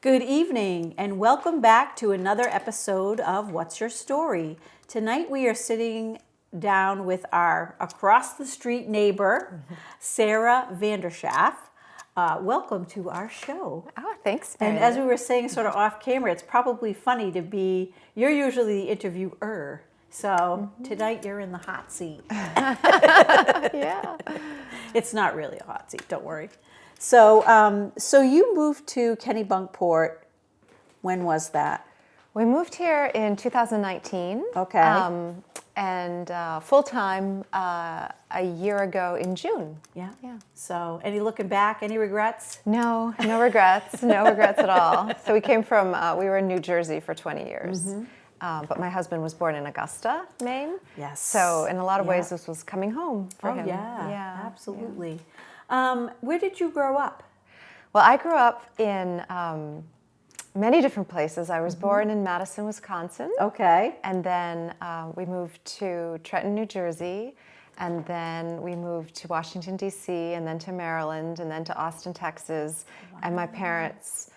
Good evening and welcome back to another episode of What's Your Story? Tonight we are sitting down with our across the street neighbor, Sarah Vander Schaaff. Welcome to our show. Oh, thanks, And Meredith. as we were saying sort of off camera, it's probably funny to be, you're usually the interviewer. So tonight you're in the hot seat. Yeah. It's not really a hot seat, don't worry. So you moved to Kennebunkport. When was that? We moved here in 2019. Okay. And full-time a year ago in June. Yeah. Yeah. So any looking back, any regrets? No regrets. No regrets at all. So we came from, we were in New Jersey for 20 years. But my husband was born in Augusta, Maine. Yes. So in a lot of ways, this was coming home for him. Yeah, absolutely. Yeah. Where did you grow up? Well, I grew up in many different places. I was born in Madison, Wisconsin. Okay. And then we moved to Trenton, New Jersey, and then we moved to Washington, D.C., and then to Maryland, and then to Austin, Texas. Wow. And my parents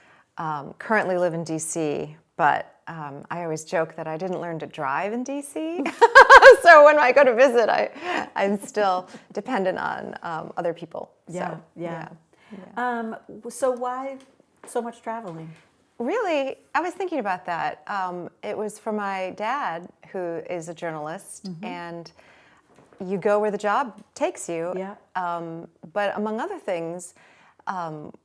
currently live in D.C., but I always joke that I didn't learn to drive in D.C., so when I go to visit, I'm still dependent on other people. Yeah, So, yeah. So why so much traveling? Really, I was thinking about that. It was for my dad, who is a journalist, and you go where the job takes you. Yeah. But among other things,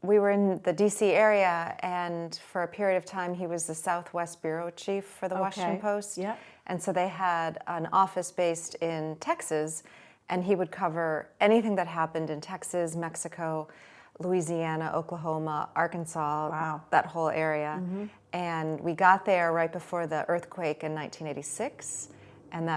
we were in the D.C. area, and for a period of time, he was the Southwest bureau chief for the Washington Post. Yeah. And so they had an office based in Texas, and he would cover anything that happened in Texas, Mexico, Louisiana, Oklahoma, Arkansas, wow, that whole area. And we got there right before the earthquake in 1986. And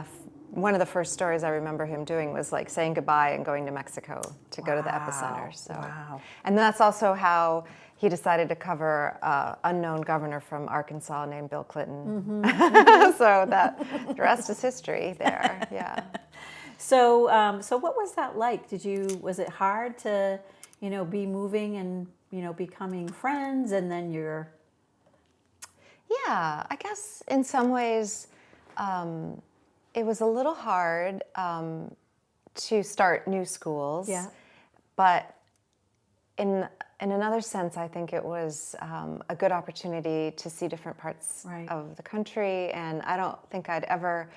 one of the first stories I remember him doing was like saying goodbye and going to Mexico to go to the epicenter. So, wow. And that's also how he decided to cover unknown governor from Arkansas named Bill Clinton. So the rest is history there. Yeah. So what was that like? Was it hard to, be moving and, becoming friends, and then you're... Yeah, I guess in some ways it was a little hard to start new schools. Yeah. But in another sense, I think it was a good opportunity to see different parts of the country, and I don't think I'd ever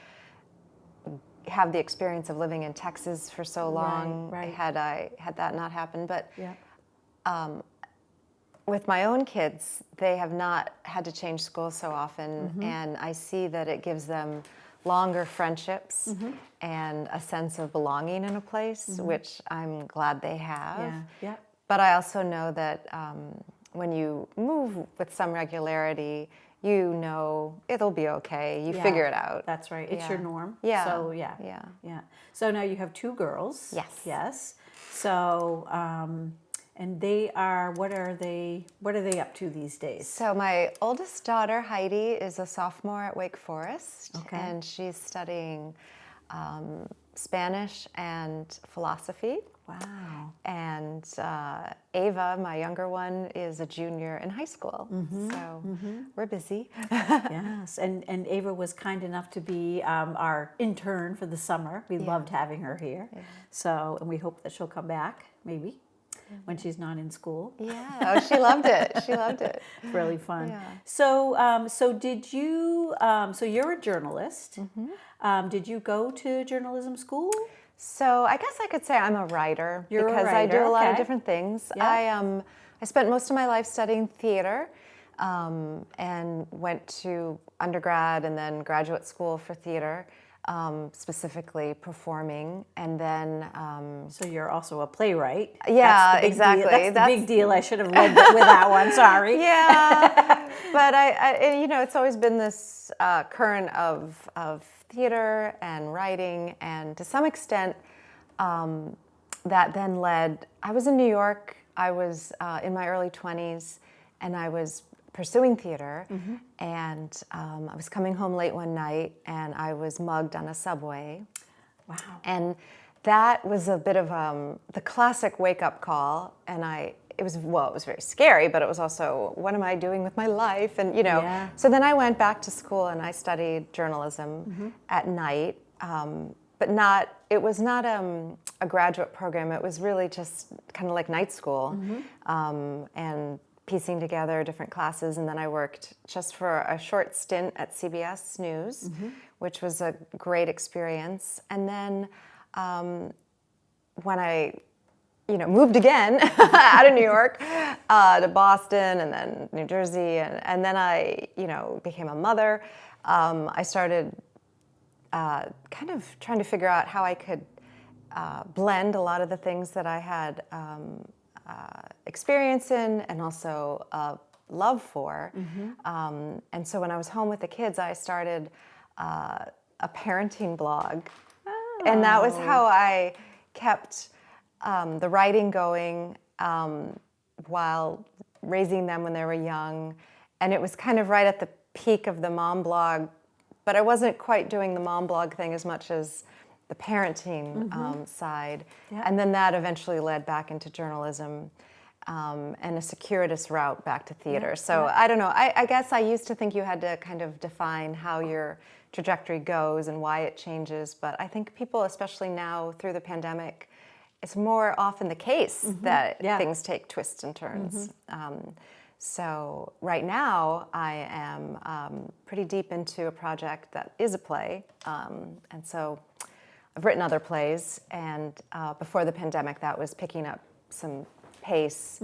have the experience of living in Texas for so long had that not happened. But with my own kids, they have not had to change schools so often, and I see that it gives them longer friendships and a sense of belonging in a place, which I'm glad they have. Yeah. Yeah. But I also know that when you move with some regularity, it'll be okay. You figure it out. That's right. It's your norm. Yeah. So yeah. So now you have two girls. Yes. Yes. So and they are what are they up to these days? So my oldest daughter Heidi is a sophomore at Wake Forest, and she's studying Spanish and philosophy. Wow. And Ava, my younger one, is a junior in high school. So we're busy. Yes, and Ava was kind enough to be our intern for the summer. We loved having her here. Yeah. So, and we hope that she'll come back, maybe, when she's not in school. Yeah, oh, she loved it. She loved it. Really fun. Yeah. So did you, so you're a journalist. Did you go to journalism school? So I guess I could say I'm a writer because writer. I do a lot of different things. Yeah. I spent most of my life studying theater and went to undergrad and then graduate school for theater, specifically performing, and then... So you're also a playwright. Yeah, That's exactly. That's the big deal. I should have led with that one, sorry. Yeah, but I it's always been this current of theater and writing, and to some extent that then led, I was in New York, I was in my early 20s, and I was pursuing theater, and I was coming home late one night, and I was mugged on a subway. Wow. And that was a bit of the classic wake-up call, and it was very scary, but it was also, what am I doing with my life? And, Yeah. so then I went back to school and I studied journalism at night, but it was not a graduate program. It was really just kind of like night school, and piecing together different classes. And then I worked just for a short stint at CBS News, which was a great experience. And then when I moved again out of New York to Boston and then New Jersey, and then I, became a mother. I started kind of trying to figure out how I could blend a lot of the things that I had experience in and also love for. And so when I was home with the kids, I started a parenting blog. Oh. And that was how I kept the writing going while raising them when they were young. And it was kind of right at the peak of the mom blog, but I wasn't quite doing the mom blog thing as much as the parenting side. Yep. And then that eventually led back into journalism and a circuitous route back to theater. Yep. So I don't know, I guess I used to think you had to kind of define how your trajectory goes and why it changes, but I think people, especially now through the pandemic, it's more often the case that things take twists and turns. So right now I am pretty deep into a project that is a play. And so I've written other plays, and before the pandemic that was picking up some pace.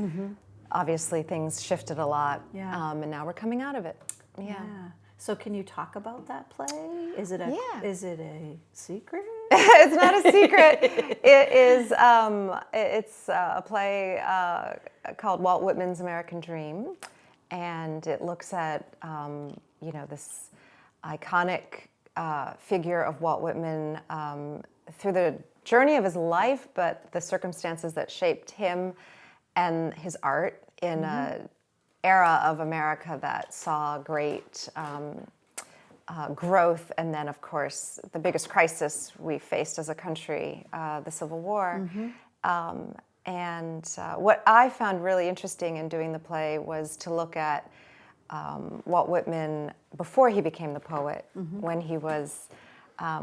Obviously things shifted a lot, and now we're coming out of it. Yeah. So can you talk about that play? Is it a secret? It's not a secret. It is. It's a play called Walt Whitman's American Dream, and it looks at this iconic figure of Walt Whitman through the journey of his life, but the circumstances that shaped him and his art in an era of America that saw great growth, and then, of course, the biggest crisis we faced as a country, the Civil War. And what I found really interesting in doing the play was to look at Walt Whitman before he became the poet, when he was,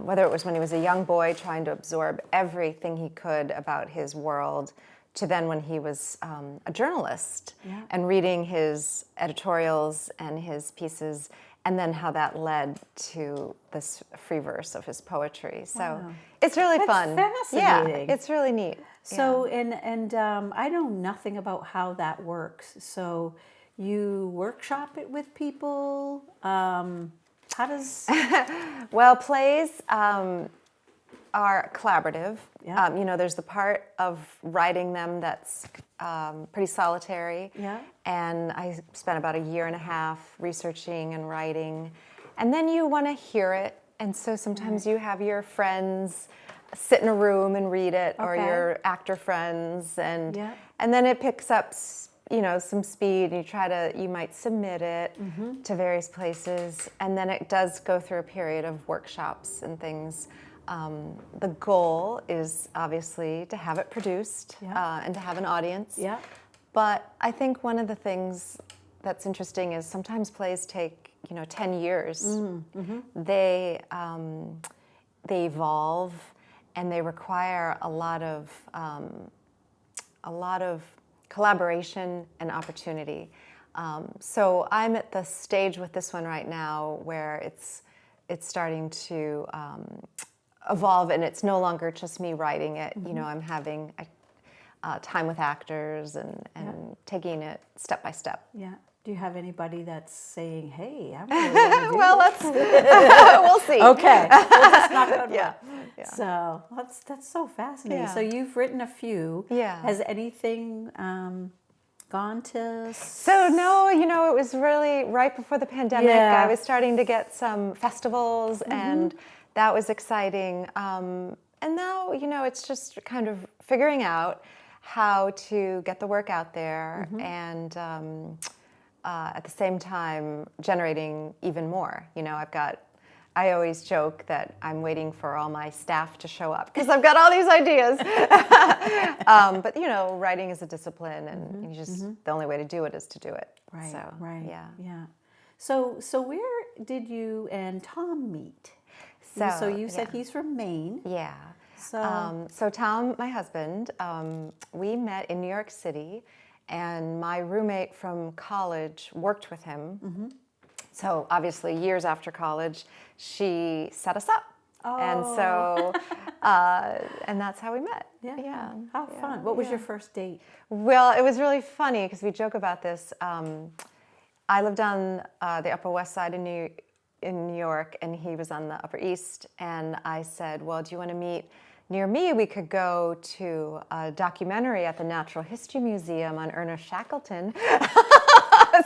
whether it was when he was a young boy trying to absorb everything he could about his world, to then when he was a journalist and reading his editorials and his pieces, and then how that led to this free verse of his poetry. So it's really fun. Fascinating. Yeah, it's really neat. So, and I know nothing about how that works. So you workshop it with people? How does... Well, plays are collaborative. There's the part of writing them that's pretty solitary. And I spent about a year and a half researching and writing. And then you want to hear it. And so sometimes you have your friends sit in a room and read it, or your actor friends. And then it picks up some speed, and you might submit it to various places. And then it does go through a period of workshops and things. The goal is obviously to have it produced and to have an audience. But I think one of the things that's interesting is sometimes plays take 10 years. They evolve, and they require a lot of collaboration and opportunity. So I'm at the stage with this one right now where it's starting to evolve, and it's no longer just me writing it. I'm having time with actors and taking it step by step. Do you have anybody that's saying, "Hey, I'm really want to do well, this"? we'll see. Okay, we'll just knock on wood. Yeah. So that's so fascinating. Yeah. So you've written a few. Yeah. Has anything gone to? So no, it was really right before the pandemic. I was starting to get some festivals, and that was exciting. And now, it's just kind of figuring out how to get the work out there, and at the same time generating even more. I've got I always joke that I'm waiting for all my staff to show up because I've got all these ideas. But you know, writing is a discipline, and you just the only way to do it is to do it. Right, So, right. yeah. Yeah. So where did you and Tom meet? So you said he's from Maine. Yeah. So Tom, my husband, we met in New York City, and my roommate from college worked with him. So obviously, years after college, she set us up. And so, and that's how we met. Yeah. How fun. What was your first date? Well, it was really funny because we joke about this. I lived on the Upper West Side in New York, and he was on the Upper East. And I said, well, do you want to meet near me? We could go to a documentary at the Natural History Museum on Ernest Shackleton.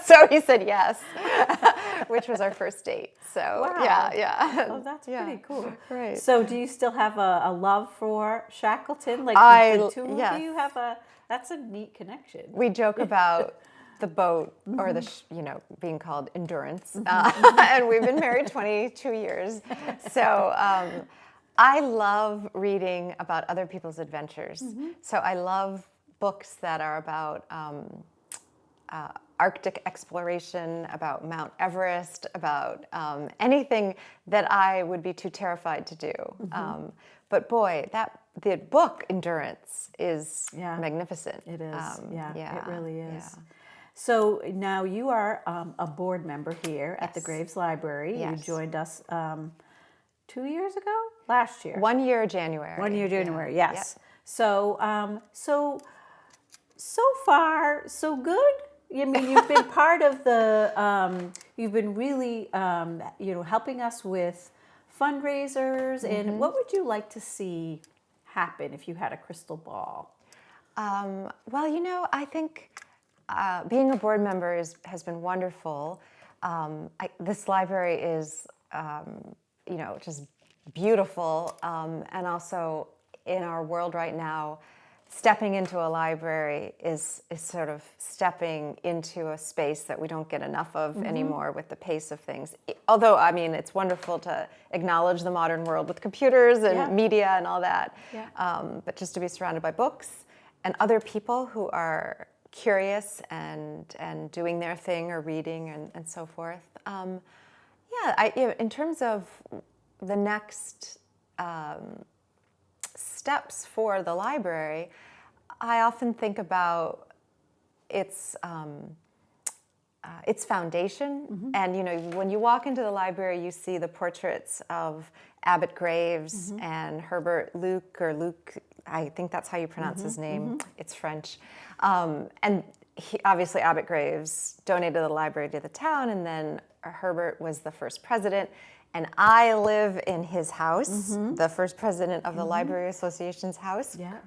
So he said yes, which was our first date. So Wow. yeah. Oh, that's pretty cool. Right. So do you still have a love for Shackleton? Like the two of you have that's a neat connection. We joke about the boat or the, being called Endurance. And we've been married 22 years. So I love reading about other people's adventures. So I love books that are about Arctic exploration, about Mount Everest, about anything that I would be too terrified to do. But boy, the book Endurance is magnificent. It is. It really is. Yeah. So now you are a board member here at the Graves Library. Yes. You joined us 2 years ago? Last year. 1 year January. 1 year January, Yeah. yes. Yep. So far, so good. I mean, you've been part of you've been really, helping us with fundraisers. And what would you like to see happen if you had a crystal ball? Well, I think being a board member has been wonderful. This library is, just beautiful. And also in our world right now, stepping into a library is sort of stepping into a space that we don't get enough of anymore with the pace of things. Although, I mean, it's wonderful to acknowledge the modern world with computers and media and all that. Yeah. But just to be surrounded by books and other people who are curious and doing their thing or reading and so forth. In terms of the next steps for the library, I often think about its foundation. And when you walk into the library, you see the portraits of Abbott Graves and Herbert Luke, I think that's how you pronounce his name. It's French. And obviously Abbott Graves donated the library to the town, and then Herbert was the first president. And I live in his house, the first president of the Library Association's house. Yeah.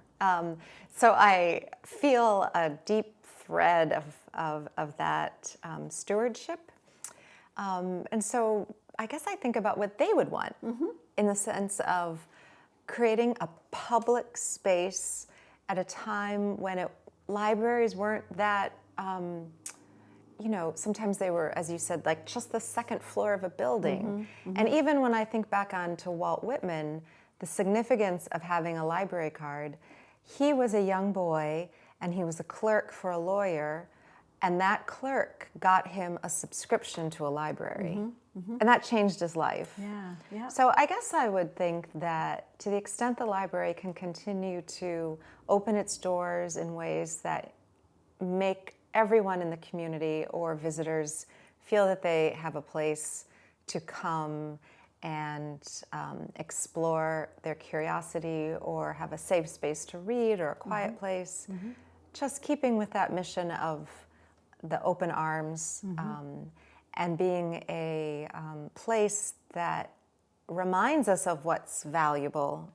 So I feel a deep thread of that stewardship. And so I guess I think about what they would want in the sense of creating a public space at a time when libraries weren't that... sometimes they were, as you said, like just the second floor of a building. And even when I think back on to Walt Whitman, the significance of having a library card, he was a young boy and he was a clerk for a lawyer, and that clerk got him a subscription to a library. And that changed his life. Yeah. So I guess I would think that to the extent the library can continue to open its doors in ways that make everyone in the community or visitors feel that they have a place to come and explore their curiosity or have a safe space to read or a quiet place. Just keeping with that mission of the open arms and being a place that reminds us of what's valuable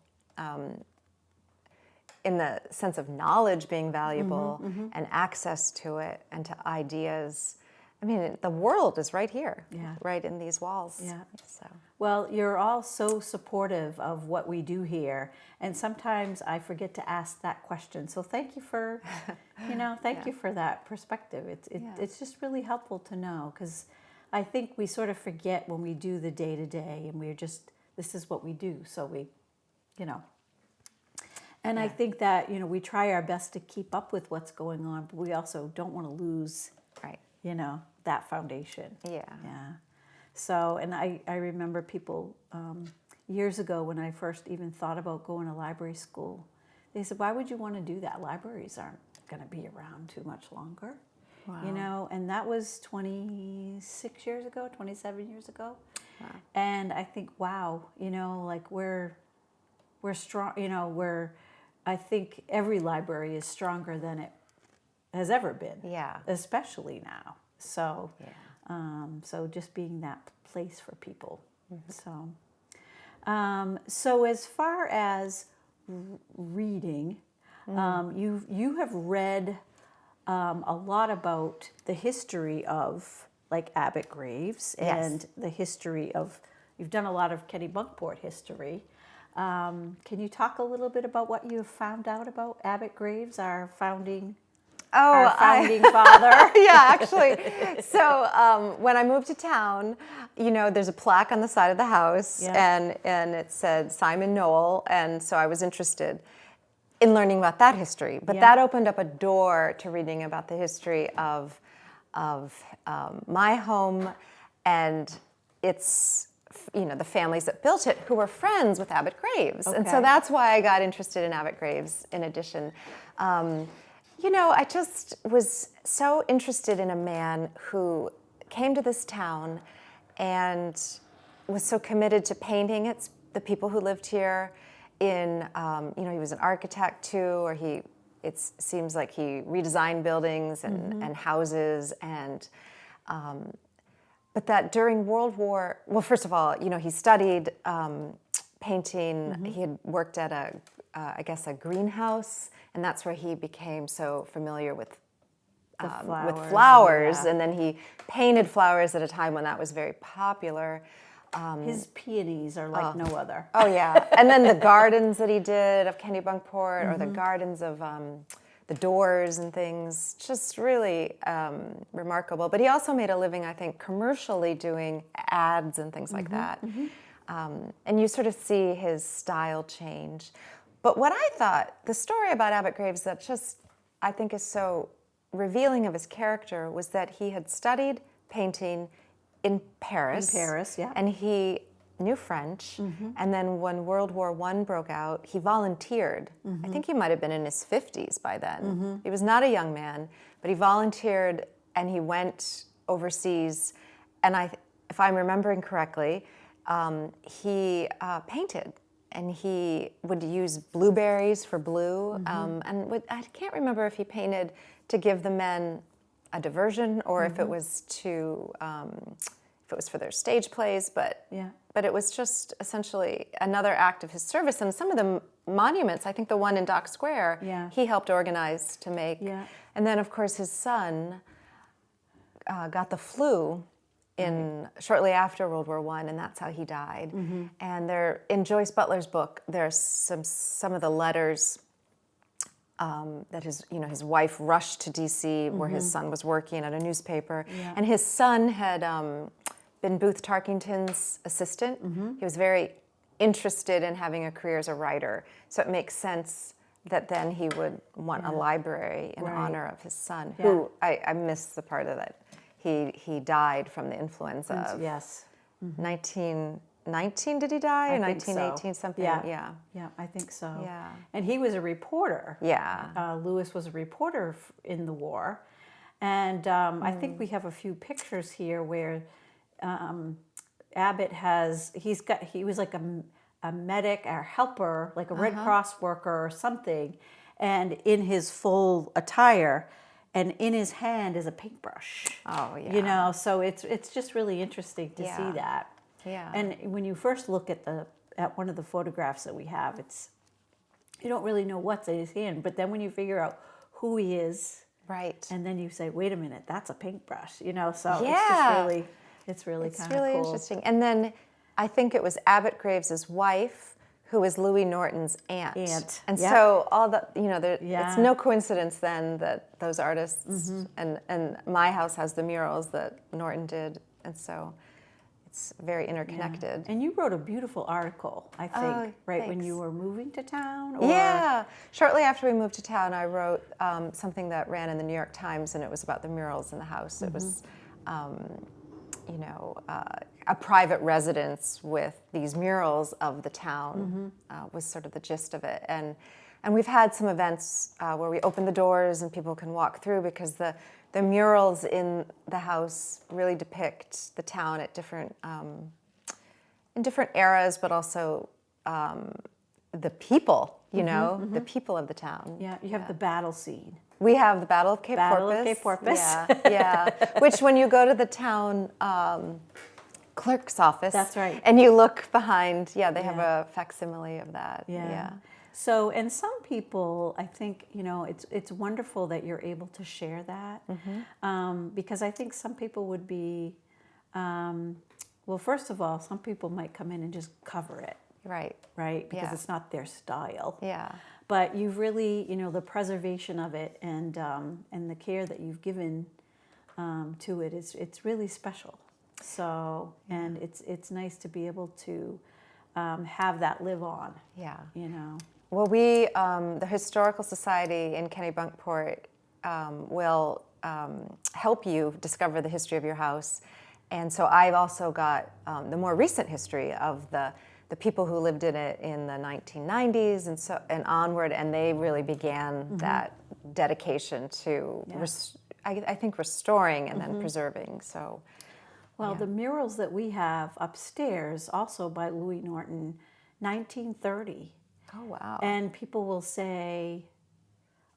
in the sense of knowledge being valuable and access to it and to ideas. I mean, the world is right here, right in these walls. Yeah. So. Well, you're all so supportive of what we do here, and sometimes I forget to ask that question. So thank you for, thank you for that perspective. It's just really helpful to know, because I think we sort of forget when we do the day to day, and this is what we do. So we, you know. And I think that, we try our best to keep up with what's going on, but we also don't want to lose, Right. That foundation. Yeah. Yeah. So, and I remember people years ago when I first even thought about going to library school, they said, why would you want to do that? Libraries aren't going to be around too much longer. Wow. And that was 26 years ago, 27 years ago. Wow. And I think, wow, like we're strong, I think every library is stronger than it has ever been. Yeah. Especially now. So, Yeah. so just being that place for people. So, so as far as reading, you have read a lot about the history of like Abbott Graves and the history of. You've done a lot of Kennebunkport history. Can you talk a little bit about what you have found out about Abbott Graves, our founding father? Yeah, actually. So when I moved to town, there's a plaque on the side of the house, and it said Simon Noel, and so I was interested in learning about that history. But that opened up a door to reading about the history of my home and its the families that built it who were friends with Abbott Graves. And so that's why I got interested in Abbott Graves in addition. I just was so interested in a man who came to this town and was so committed to painting the people who lived here. He was an architect too, or it seems like he redesigned buildings and houses and. But that during World War, well, first of all, he studied painting. He had worked at a greenhouse, and that's where he became so familiar with flowers. And then he painted flowers at a time when that was very popular. His peonies are like no other. Oh yeah, and then the gardens that he did of Kennebunkport, or the gardens of the doors and things, just really remarkable. But he also made a living, I think, commercially doing ads and things like that. And you sort of see his style change. But what I thought, the story about Abbott Graves that just, I think, is so revealing of his character was that he had studied painting in Paris. And he knew French, and then when World War I broke out, he volunteered. I think he might have been in his 50s by then. He was not a young man, but he volunteered and he went overseas. And if I'm remembering correctly, he painted, and he would use blueberries for blue. I can't remember if he painted to give the men a diversion or if it was for their stage plays, but it was just essentially another act of his service. And some of the monuments, I think the one in Dock Square, he helped organize to make. And then, of course, his son got the flu shortly after World War I, and that's how he died. And in Joyce Butler's book, there's some of the letters that his wife rushed to D.C. where his son was working at a newspaper, and his son had been Booth Tarkington's assistant. He was very interested in having a career as a writer, so it makes sense that then he would want a library in honor of his son, who I missed the part of that. He died from the influenza of 1919, did he die? Or 1918, something? Yeah, I think so. Yeah. And he was a reporter. Yeah. Lewis was a reporter in the war. And I think we have a few pictures here where Abbott he was like a medic or helper, like a Red Cross worker or something, and in his full attire, and in his hand is a paintbrush. Oh yeah. So it's just really interesting to see that. Yeah. And when you first look at one of the photographs that we have, you don't really know what's in his hand, but then when you figure out who he is, right, and then you say, wait a minute, that's a paintbrush, so it's just really, it's really kind of cool. Interesting. And then I think it was Abbott Graves' wife who was Louis Norton's aunt. And so all the, it's no coincidence then that those artists, and my house has the murals that Norton did And so it's very interconnected. And you wrote a beautiful article, I think, right when you were moving to town? Or? Yeah. Shortly after we moved to town, I wrote something that ran in the New York Times, and it was about the murals in the house. It was, a private residence with these murals of the town was sort of the gist of it. And we've had some events where we open the doors and people can walk through, because the murals in the house really depict the town at different in different eras, but also the people, the people of the town. Yeah, you have the battle scene. We have the Battle of Cape Porpoise. Yeah. Which, when you go to the town clerk's office, that's right, and you look behind, they have a facsimile of that. Yeah. So, and some people, I think, it's wonderful that you're able to share that, because I think some people would be, well, first of all, some people might come in and just cover it. Right? Because it's not their style. Yeah. But you've really, the preservation of it and the care that you've given to it it's really special. So, and it's nice to be able to have that live on. Yeah. Well, we, the Historical Society in Kennebunkport will help you discover the history of your house. And so I've also got the more recent history of the people who lived in it in the 1990s and onward, and they really began that dedication to, I think, restoring and then preserving. So, the murals that we have upstairs, also by Louis Norton, 1930. Oh, wow. And people will say,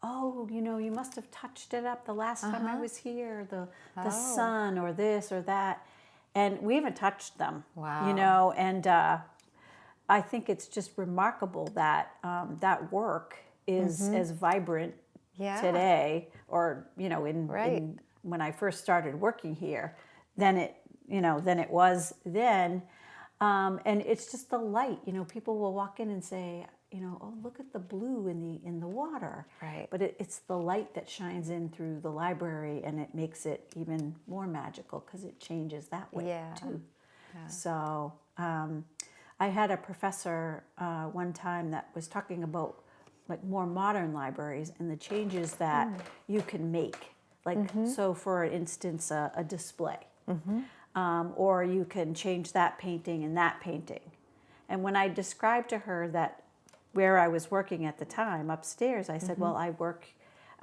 oh, you must have touched it up the last time I was here, the sun or this or that. And we haven't touched them. Wow. And I think it's just remarkable that that work is as vibrant today, or, in when I first started working here, than it was then. And it's just the light. People will walk in and say, oh, look at the blue in the water. Right. But it's the light that shines in through the library, and it makes it even more magical because it changes that way too. Yeah. So I had a professor one time that was talking about like more modern libraries and the changes that you can make. Like, so for instance, a display. Or you can change that painting and that painting. And when I described to her that where I was working at the time upstairs, I said, well, I work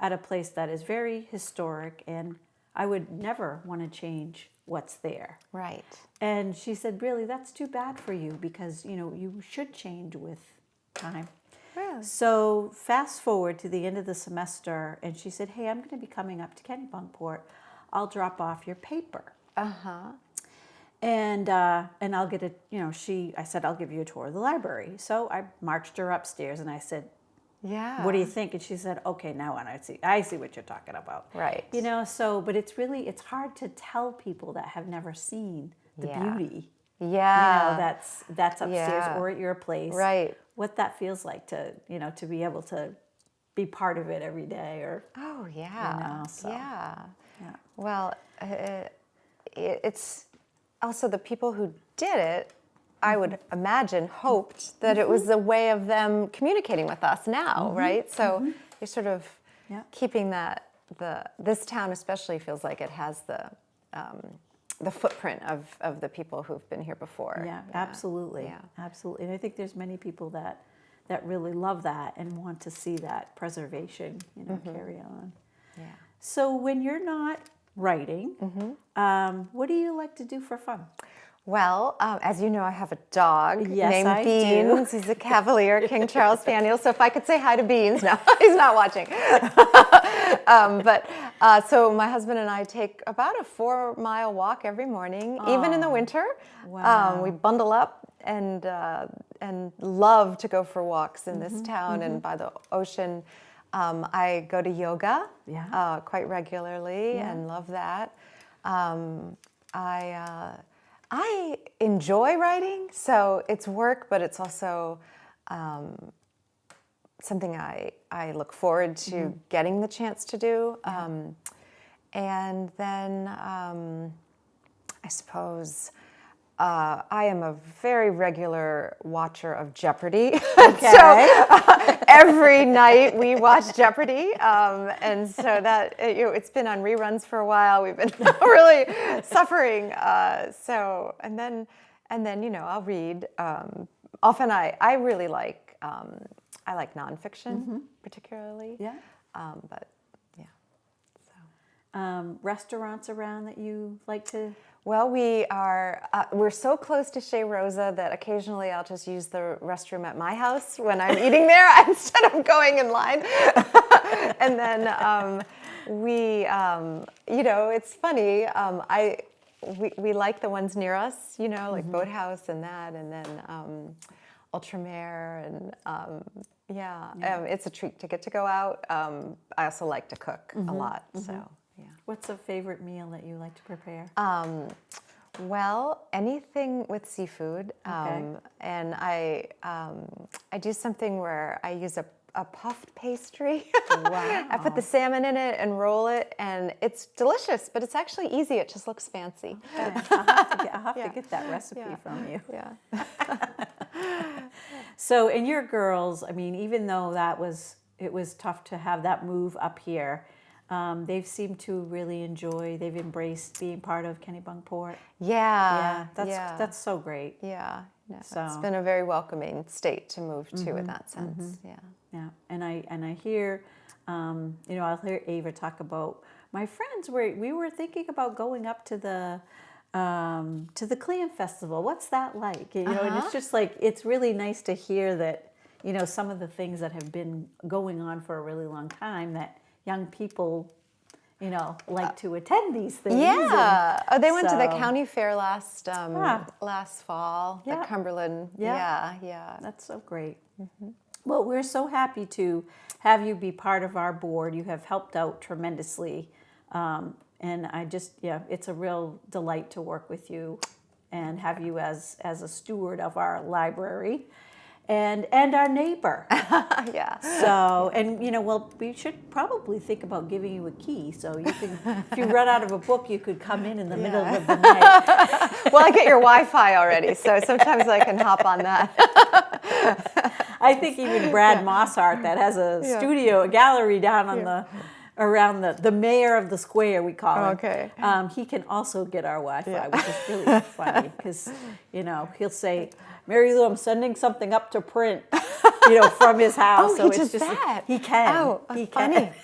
at a place that is very historic, and I would never want to change what's there. Right. And she said, really, that's too bad for you, because, you should change with time. Really? So fast forward to the end of the semester, and she said, hey, I'm going to be coming up to Kennebunkport. I'll drop off your paper. And I'll get I said, I'll give you a tour of the library. So I marched her upstairs and I said, what do you think? And she said, okay, now I see what you're talking about. Right. But it's hard to tell people that have never seen the beauty. Yeah. That's upstairs or at your place. Right. What that feels like to be able to be part of it every day, or. Oh, yeah. Yeah. Well, it's also the people who did it, I would imagine, hoped that it was a way of them communicating with us now, right? So you're sort of keeping that, this town especially feels like it has the footprint of the people who've been here before. Yeah, absolutely. Yeah. Absolutely. And I think there's many people that really love that and want to see that preservation, carry on. Yeah. So when you're not writing, what do you like to do for fun? Well, as you know, I have a dog named I Beans. He's a Cavalier, King Charles Spaniel. So if I could say hi to Beans. No, he's not watching. So my husband and I take about a 4-mile walk every morning, even in the winter. Wow. We bundle up and love to go for walks in this town and by the ocean. I go to yoga quite regularly and love that. I enjoy writing, so it's work, but it's also something I look forward to getting the chance to do. And then I suppose I am a very regular watcher of Jeopardy. Okay. So every night we watch Jeopardy, and so that it's been on reruns for a while. We've been really suffering. And then I'll read. Often I really like I like nonfiction particularly. Yeah. But yeah. So. Restaurants around that you like to? Well, we're so close to Chez Rosa that occasionally I'll just use the restroom at my house when I'm eating there instead of going in line. And then it's funny. We like the ones near us, like Boathouse and that, and then Ultramare, and it's a treat to get to go out. I also like to cook a lot, so. Yeah. What's a favorite meal that you like to prepare? Well, anything with seafood. Okay. And I do something where I use a puffed pastry. Wow. I put the salmon in it and roll it, and it's delicious, but it's actually easy. It just looks fancy. Okay. I'll have to get that recipe from you. Yeah. So, and your girls, I mean, even though it was tough to have that move up here, they've seemed to really they've embraced being part of Kennebunkport. Yeah. That's so great. Yeah. No, So. It's been a very welcoming state to move to in that sense. Yeah. Yeah, and I hear, I'll hear Ava talk about my friends. We were thinking about going up to the Clam Festival. What's that like? And it's just like it's really nice to hear that some of the things that have been going on for a really long time that young people, like to attend these things. Yeah. They went to the so- county fair last fall. Yeah. The Cumberland. Yeah. Yeah. That's so great. Well, we're so happy to have you be part of our board. You have helped out tremendously. And it's a real delight to work with you and have you as a steward of our library and our neighbor. Yeah. So, and we should probably think about giving you a key so you can, if you run out of a book, you could come in the middle of the night. Well, I get your Wi-Fi already, so sometimes I can hop on that. I think even Brad Mosshart, that has a gallery down on around the mayor of the square, we call him. Okay. He can also get our Wi-Fi, which is really funny because, he'll say, Mary Lou, I'm sending something up to print, from his house. Oh, so he it's does that? He can. Oh, he funny. can.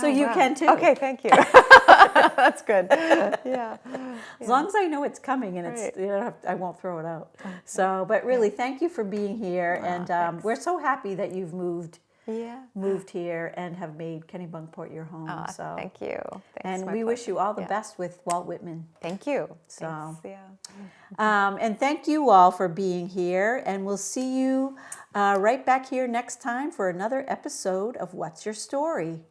So you can too. Okay, thank you. That's good. Yeah. As long as I know it's coming and it's, I won't throw it out. So, but really, thank you for being here. And we're so happy that you've moved here and have made Kennebunkport your home. So thank you. and we wish you all the best with Walt Whitman. Thank you. So, Thanks. Yeah. and thank you all for being here. And we'll see you right back here next time for another episode of What's Your Story?